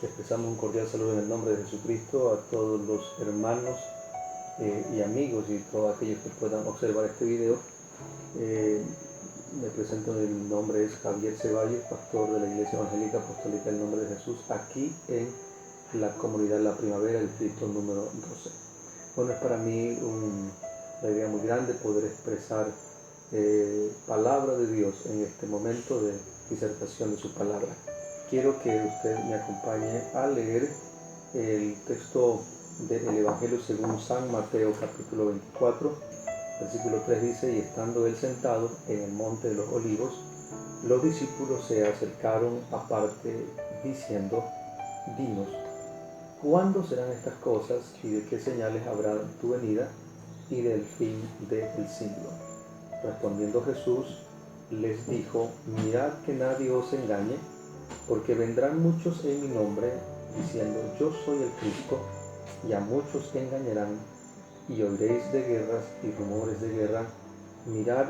Expresamos un cordial saludo en el nombre de Jesucristo a todos los hermanos y amigos y todos aquellos que puedan observar este video. Me presento, mi nombre es Javier Ceballos, pastor de la Iglesia Evangélica Apostólica del Nombre de Jesús, aquí en la comunidad La Primavera, el distrito número 12. Bueno, es para mí una alegría muy grande poder expresar palabra de Dios en este momento de disertación de su palabra. Quiero que usted me acompañe a leer el texto del Evangelio según San Mateo, capítulo 24, versículo 3 dice: y estando él sentado en el monte de los olivos, los discípulos se acercaron aparte diciendo: dinos, ¿cuándo serán estas cosas y de qué señales habrá tu venida y del fin del siglo? Respondiendo Jesús les dijo: mirad que nadie os engañe, porque vendrán muchos en mi nombre diciendo: yo soy el Cristo, y a muchos engañarán, y oiréis de guerras y rumores de guerra. Mirad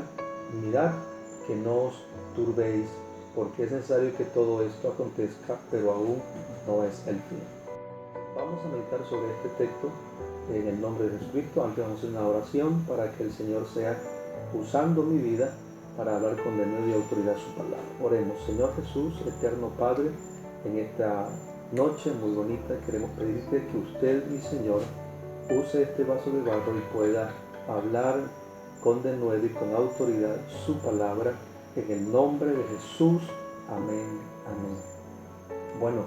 que no os turbéis, porque es necesario que todo esto acontezca, pero aún no es el fin. Vamos a meditar sobre este texto en el nombre de Jesucristo. Antes vamos a hacer una oración para que el Señor sea usando mi vida para hablar con denuedo y autoridad su palabra. Oremos. Señor Jesús, eterno Padre, en esta noche muy bonita queremos pedirte que usted, mi Señor, use este vaso de barro y pueda hablar con denuedo y con autoridad su palabra, en el nombre de Jesús. Amén, amén. Bueno,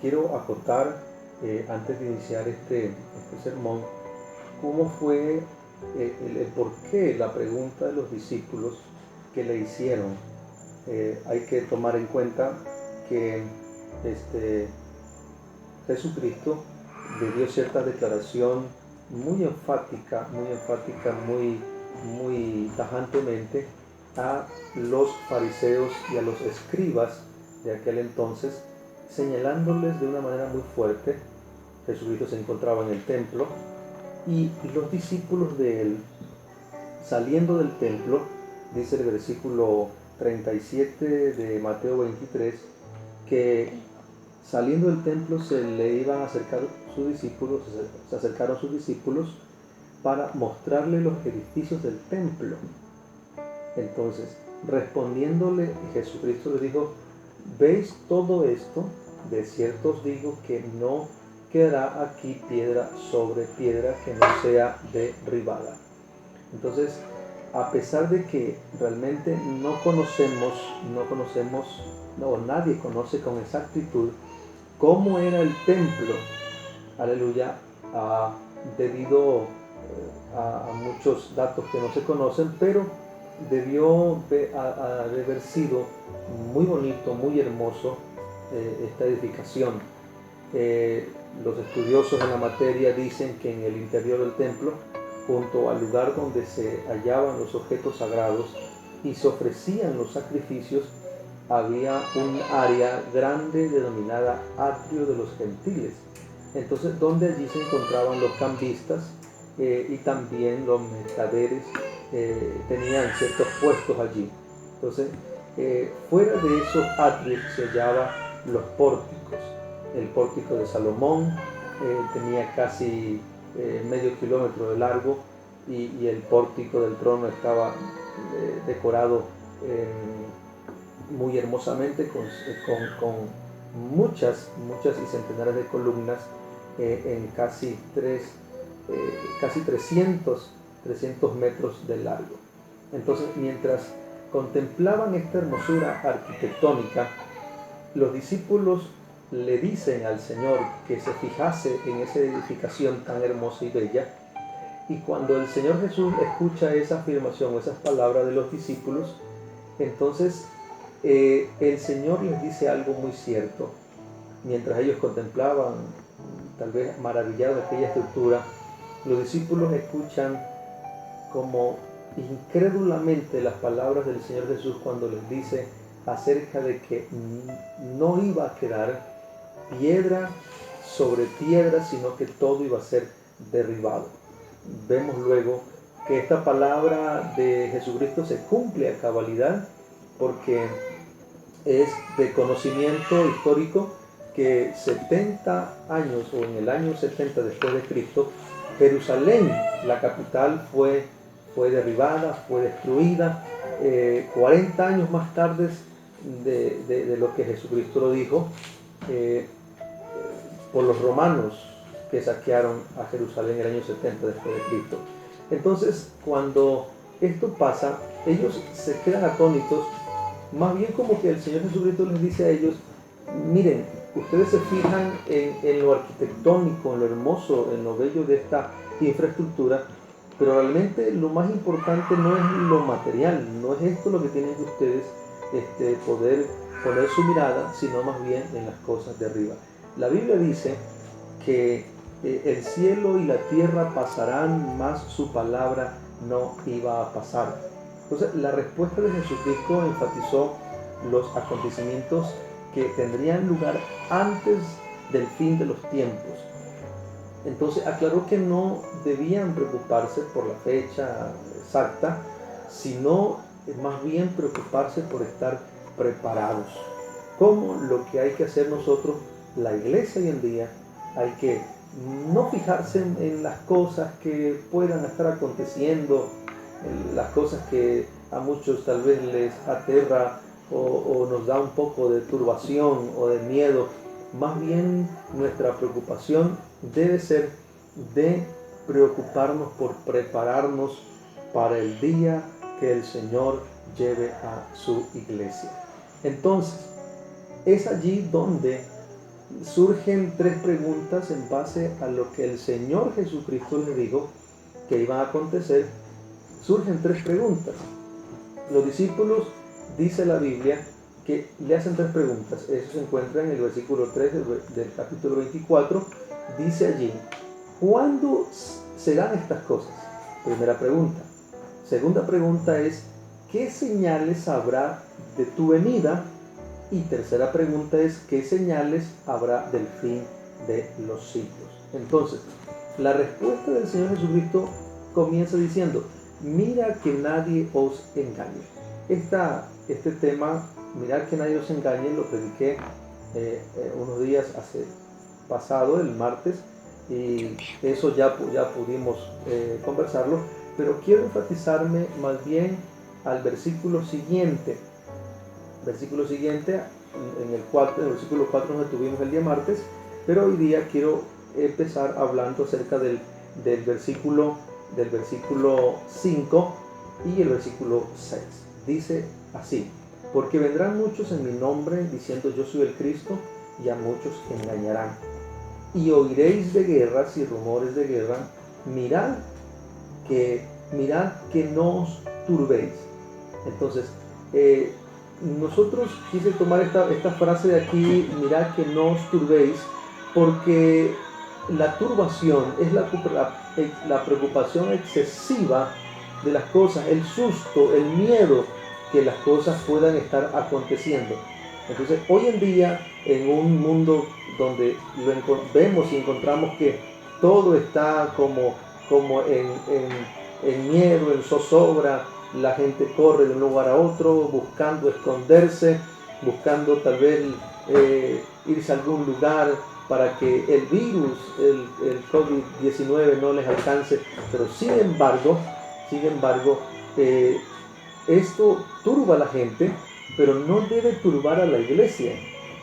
quiero acotar antes de iniciar este sermón, cómo fue el porqué, la pregunta de los discípulos que le hicieron. Hay que tomar en cuenta que Jesucristo le dio cierta declaración muy enfática, muy tajantemente a los fariseos y a los escribas de aquel entonces, señalándoles de una manera muy fuerte. Jesucristo se encontraba en el templo y los discípulos de él, saliendo del templo, dice el versículo 37 de Mateo 23, que saliendo del templo se le iban a acercar sus discípulos, se acercaron sus discípulos para mostrarle los edificios del templo. Entonces, respondiéndole, Jesucristo les dijo: ¿veis todo esto? De cierto os digo que no quedará aquí piedra sobre piedra que no sea derribada. Entonces, a pesar de que realmente nadie conoce con exactitud cómo era el templo, aleluya, debido a muchos datos que no se conocen, pero debió haber sido muy bonito, muy hermoso esta edificación. Los estudiosos en la materia dicen que en el interior del templo, junto al lugar donde se hallaban los objetos sagrados y se ofrecían los sacrificios, había un área grande denominada atrio de los gentiles. Entonces, donde allí se encontraban los cambistas y también los mercaderes tenían ciertos puestos allí. Entonces, fuera de esos atrios se hallaban los pórticos. El pórtico de Salomón tenía casi medio kilómetro de largo, y el pórtico del trono estaba decorado muy hermosamente con muchas y centenares de columnas en casi 300 metros de largo. Entonces, mientras contemplaban esta hermosura arquitectónica, los discípulos le dicen al Señor que se fijase en esa edificación tan hermosa y bella. Y cuando el Señor Jesús escucha esa afirmación, esas palabras de los discípulos, entonces el Señor les dice algo muy cierto. Mientras ellos contemplaban, tal vez maravillados de aquella estructura, los discípulos escuchan como incrédulamente las palabras del Señor Jesús cuando les dice acerca de que no iba a quedar piedra sobre piedra, sino que todo iba a ser derribado. Vemos luego que esta palabra de Jesucristo se cumple a cabalidad, porque es de conocimiento histórico que 70 años o en el año 70 después de Cristo, Jerusalén, la capital, fue derribada, fue destruida. 40 años más tarde de lo que Jesucristo lo dijo, por los romanos que saquearon a Jerusalén en el año 70 después de Cristo. Entonces, cuando esto pasa, ellos se quedan atónitos, más bien como que el Señor Jesucristo les dice a ellos: miren, ustedes se fijan en lo arquitectónico, en lo hermoso, en lo bello de esta infraestructura, pero realmente lo más importante no es lo material, no es esto lo que tienen que ustedes poder poner su mirada, sino más bien en las cosas de arriba. La Biblia dice que el cielo y la tierra pasarán, mas su palabra no iba a pasar. Entonces, la respuesta de Jesucristo enfatizó los acontecimientos que tendrían lugar antes del fin de los tiempos. Entonces, aclaró que no debían preocuparse por la fecha exacta, sino más bien preocuparse por estar preparados. Como lo que hay que hacer nosotros, la iglesia hoy en día, hay que no fijarse en las cosas que puedan estar aconteciendo, en las cosas que a muchos tal vez les aterra o nos da un poco de turbación o de miedo. Más bien nuestra preocupación debe ser de preocuparnos por prepararnos para el día que el Señor lleve a su iglesia. Entonces, es allí donde surgen tres preguntas en base a lo que el Señor Jesucristo les dijo que iban a acontecer. Surgen tres preguntas. Los discípulos, dice la Biblia, que le hacen tres preguntas. Eso se encuentra en el versículo 3 del capítulo 24. Dice allí: ¿cuándo serán estas cosas? Primera pregunta. Segunda pregunta es: ¿qué señales habrá de tu venida? Y tercera pregunta es: ¿qué señales habrá del fin de los siglos? Entonces, la respuesta del Señor Jesucristo comienza diciendo: mira que nadie os engañe. Este tema, mirar que nadie os engañe, lo prediqué unos días pasado, el martes, y eso ya pudimos conversarlo, pero quiero enfatizarme más bien al versículo siguiente, en el versículo 4 nos detuvimos el día martes, pero hoy día quiero empezar hablando acerca del versículo 5 y el versículo 6. Dice así: porque vendrán muchos en mi nombre diciendo yo soy el Cristo, y a muchos engañarán. Y oiréis de guerras y rumores de guerra. Mirad que no os turbéis. Entonces, nosotros quise tomar esta frase de aquí: mirad que no os turbéis, porque la turbación es la preocupación excesiva de las cosas, el susto, el miedo que las cosas puedan estar aconteciendo. Entonces, hoy en día, en un mundo donde vemos y encontramos que todo está como en miedo, en zozobra, la gente corre de un lugar a otro buscando esconderse, buscando tal vez irse a algún lugar para que el virus, el COVID-19 no les alcance. Pero sin embargo, esto turba a la gente, pero no debe turbar a la iglesia,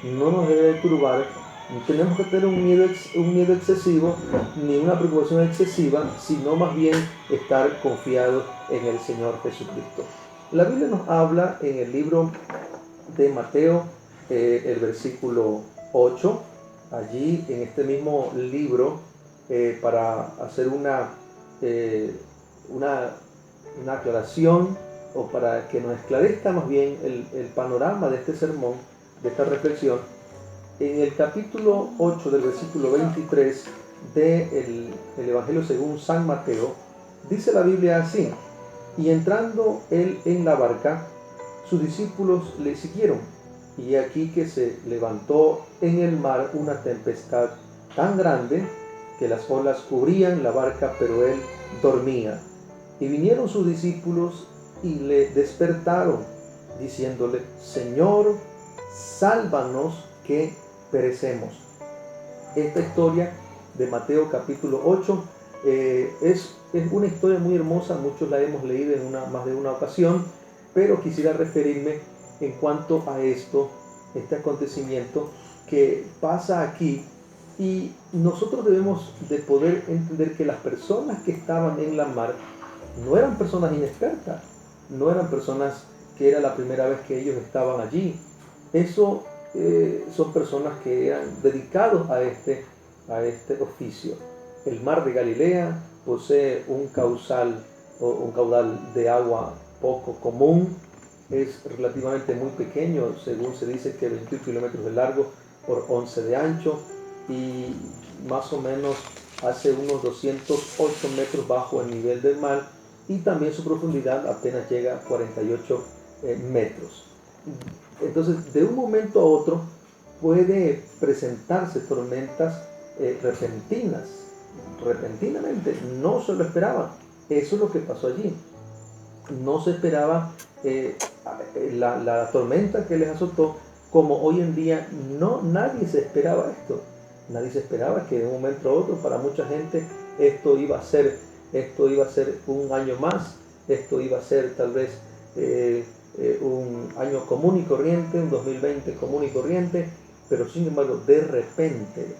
no nos debe turbar. No tenemos que tener un miedo excesivo ni una preocupación excesiva, sino más bien estar confiados en el Señor Jesucristo. La Biblia nos habla en el libro de Mateo, el versículo 8, allí en este mismo libro, para hacer una aclaración, o para que nos esclarezca más bien el panorama de este sermón, de esta reflexión. En el capítulo 8 del versículo 23 del Evangelio según San Mateo, dice la Biblia así: y entrando él en la barca, sus discípulos le siguieron, y aquí que se levantó en el mar una tempestad tan grande que las olas cubrían la barca, pero él dormía. Y vinieron sus discípulos y le despertaron, diciéndole: Señor, sálvanos, que perecemos. Esta historia de Mateo capítulo 8 es una historia muy hermosa, muchos la hemos leído en más de una ocasión, pero quisiera referirme en cuanto a este acontecimiento que pasa aquí, y nosotros debemos de poder entender que las personas que estaban en la mar no eran personas inexpertas, no eran personas que era la primera vez que ellos estaban allí. Eso son personas que eran dedicados a este oficio. El mar de Galilea posee un caudal de agua poco común, es relativamente muy pequeño, según se dice que 21 kilómetros de largo por 11 de ancho, y más o menos hace unos 208 metros bajo el nivel del mar, y también su profundidad apenas llega a 48 metros. Entonces, de un momento a otro puede presentarse tormentas repentinamente, no se lo esperaban. Eso es lo que pasó allí. No se esperaba la tormenta que les azotó, como hoy en día nadie se esperaba esto. Nadie se esperaba que de un momento a otro, para mucha gente, esto iba a ser un año más, esto iba a ser tal vez un año común y corriente, un 2020 común y corriente, pero sin embargo de repente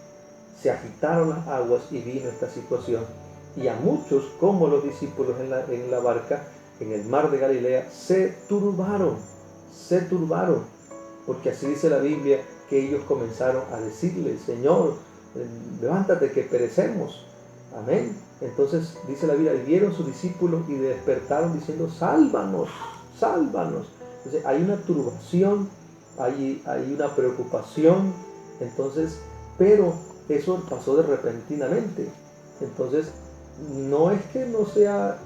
se agitaron las aguas y vino esta situación, y a muchos, como los discípulos en la barca, en el mar de Galilea, se turbaron, porque así dice la Biblia, que ellos comenzaron a decirle: Señor, levántate que perecemos. Amén. Entonces dice la Biblia, y vieron sus discípulos y despertaron diciendo: sálvanos, sálvanos. Entonces hay una turbación, hay una preocupación. Entonces, pero eso pasó de repentinamente. Entonces, no es que no sea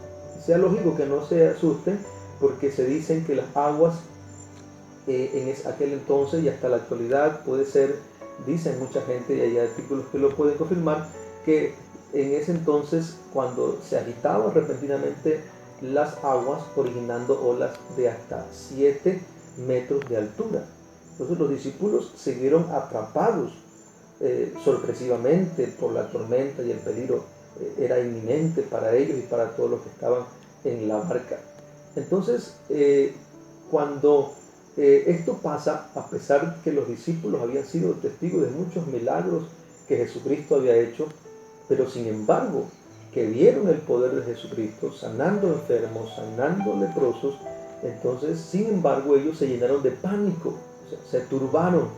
lógico que no se asusten, porque se dicen que las aguas en aquel entonces y hasta la actualidad puede ser, dicen mucha gente, y hay artículos que lo pueden confirmar, que en ese entonces, cuando se agitaban repentinamente las aguas, originando olas de hasta 7 metros de altura. Entonces los discípulos siguieron atrapados sorpresivamente por la tormenta, y el peligro era inminente para ellos y para todos los que estaban en la barca. Entonces, cuando esto pasa, a pesar que los discípulos habían sido testigos de muchos milagros que Jesucristo había hecho, pero sin embargo, que vieron el poder de Jesucristo sanando enfermos, sanando leprosos, entonces, sin embargo, ellos se llenaron de pánico, o sea, se turbaron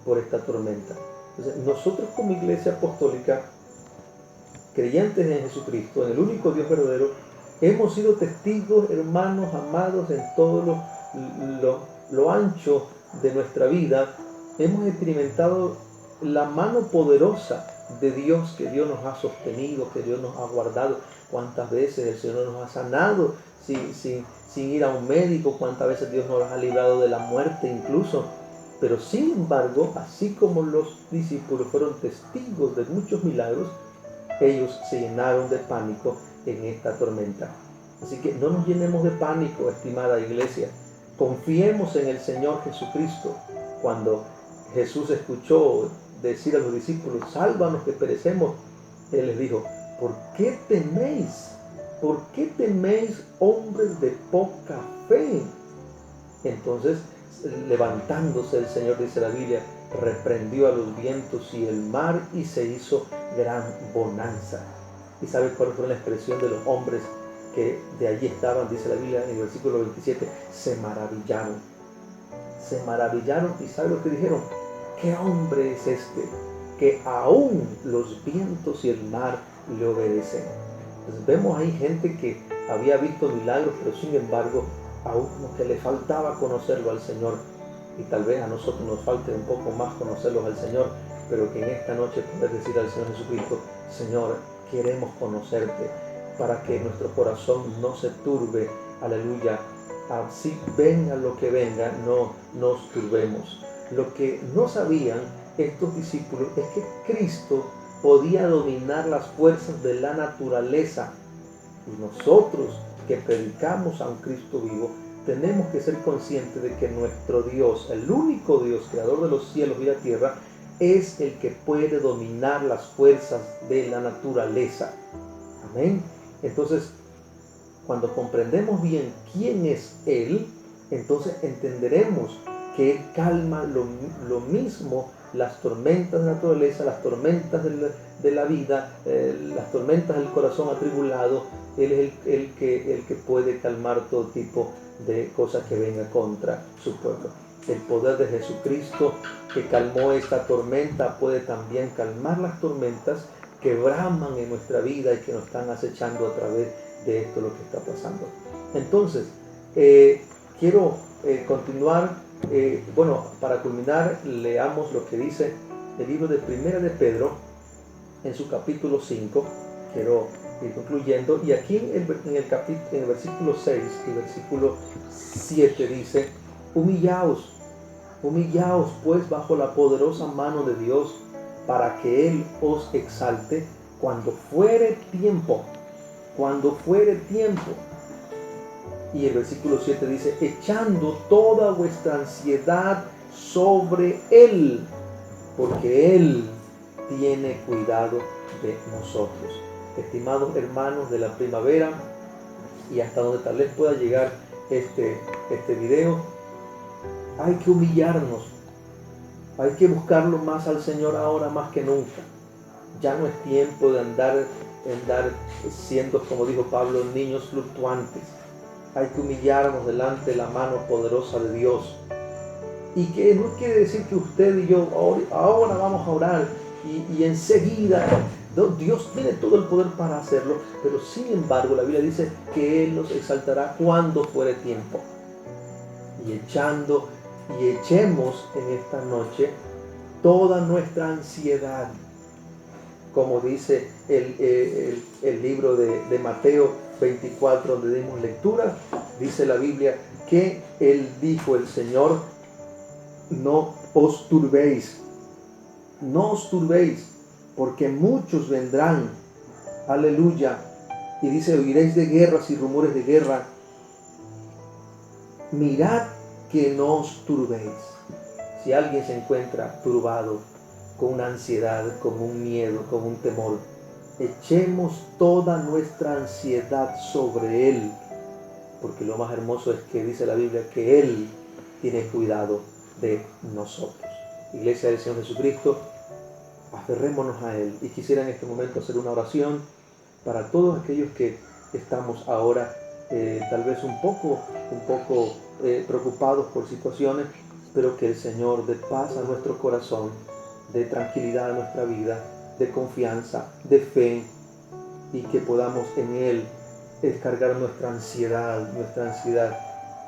por esta tormenta. Entonces, nosotros como Iglesia Apostólica, creyentes en Jesucristo, en el único Dios verdadero, hemos sido testigos, hermanos amados, en todo lo ancho de nuestra vida. Hemos experimentado la mano poderosa de Dios, que Dios nos ha sostenido, que Dios nos ha guardado. Cuántas veces el Señor nos ha sanado sin ir a un médico, cuántas veces Dios nos ha librado de la muerte incluso. Pero sin embargo, así como los discípulos fueron testigos de muchos milagros, ellos se llenaron de pánico en esta tormenta. Así que no nos llenemos de pánico, estimada iglesia. Confiemos en el Señor Jesucristo. Cuando Jesús escuchó decir a los discípulos: sálvanos que perecemos, Él les dijo: ¿por qué teméis? ¿Por qué teméis, hombres de poca fe? Entonces, levantándose el Señor, dice la Biblia, reprendió a los vientos y el mar, y se hizo gran bonanza. ¿Y sabe cuál fue la expresión de los hombres que de allí estaban? Dice la Biblia en el versículo 27, se maravillaron. Se maravillaron, y ¿sabe lo que dijeron? ¿Qué hombre es este que aún los vientos y el mar le obedecen? Entonces vemos ahí gente que había visto milagros, pero sin embargo aún como que le faltaba conocerlo al Señor. Y tal vez a nosotros nos falte un poco más conocerlos al Señor, pero que en esta noche puedas decir al Señor Jesucristo: Señor, queremos conocerte, para que nuestro corazón no se turbe. Aleluya. Así venga lo que venga, no nos turbemos. Lo que no sabían estos discípulos es que Cristo podía dominar las fuerzas de la naturaleza. Y nosotros que predicamos a un Cristo vivo, tenemos que ser conscientes de que nuestro Dios, el único Dios, creador de los cielos y la tierra, es el que puede dominar las fuerzas de la naturaleza. Amén. Entonces, cuando comprendemos bien quién es Él, entonces entenderemos que Él calma lo mismo las tormentas de la naturaleza, las tormentas de la vida, las tormentas del corazón atribulado. Él es el que puede calmar todo tipo de cosas que vengan contra su pueblo. El poder de Jesucristo que calmó esta tormenta puede también calmar las tormentas que braman en nuestra vida y que nos están acechando a través de esto lo que está pasando. Entonces, quiero continuar. Bueno, para culminar, leamos lo que dice el libro de Primera de Pedro en su capítulo 5. Quiero ir concluyendo. Y aquí en el versículo 6 y versículo 7 dice: humillaos pues bajo la poderosa mano de Dios, para que Él os exalte cuando fuere tiempo. Y el versículo 7 dice: echando toda vuestra ansiedad sobre Él, porque Él tiene cuidado de nosotros. Estimados hermanos de la primavera, y hasta donde tal vez pueda llegar este video, hay que humillarnos, hay que buscarlo más al Señor ahora más que nunca. Ya no es tiempo de andar siendo, como dijo Pablo, niños fluctuantes. Hay que humillarnos delante de la mano poderosa de Dios. Y que no quiere decir que usted y yo ahora vamos a orar y enseguida. Dios tiene todo el poder para hacerlo, pero sin embargo la Biblia dice que Él nos exaltará cuando fuere tiempo. Y echemos en esta noche toda nuestra ansiedad. Como dice el libro de Mateo 24, donde dimos lectura, dice la Biblia que Él dijo, el Señor: no os turbéis, porque muchos vendrán, aleluya, y dice: oiréis de guerras y rumores de guerra. Mirad que no os turbéis. Si alguien se encuentra turbado, con una ansiedad, con un miedo, con un temor, echemos toda nuestra ansiedad sobre Él, porque lo más hermoso es que dice la Biblia que Él tiene cuidado de nosotros. Iglesia del Señor Jesucristo, aferrémonos a Él. Y quisiera en este momento hacer una oración para todos aquellos que estamos ahora tal vez un poco preocupados por situaciones, pero que el Señor dé paz a nuestro corazón, de tranquilidad a nuestra vida, de confianza, de fe, y que podamos en Él descargar nuestra ansiedad,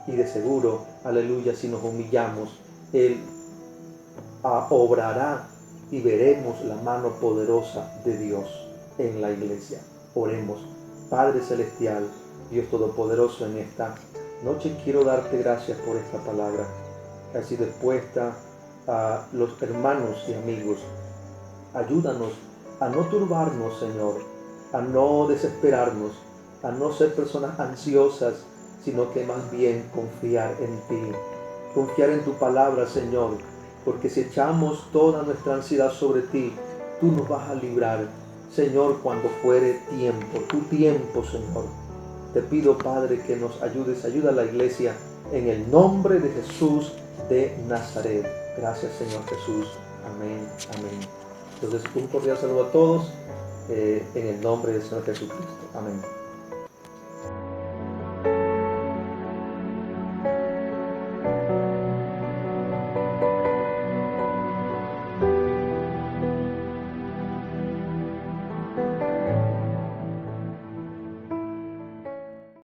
y de seguro, aleluya, si nos humillamos, Él obrará y veremos la mano poderosa de Dios en la iglesia. Oremos. Padre Celestial, Dios Todopoderoso, en esta noche quiero darte gracias por esta palabra que ha sido expuesta a los hermanos y amigos. Ayúdanos a no turbarnos, Señor, a no desesperarnos, a no ser personas ansiosas, sino que más bien confiar en ti, confiar en tu palabra, Señor, porque si echamos toda nuestra ansiedad sobre ti, tú nos vas a librar, Señor, cuando fuere tiempo, tu tiempo, Señor. Te pido, Padre, que nos ayudes, ayuda a la iglesia, en el nombre de Jesús de Nazaret. Gracias, Señor Jesús. Amén, amén. Entonces, un cordial saludo a todos, en el nombre del Señor Jesucristo. Amén.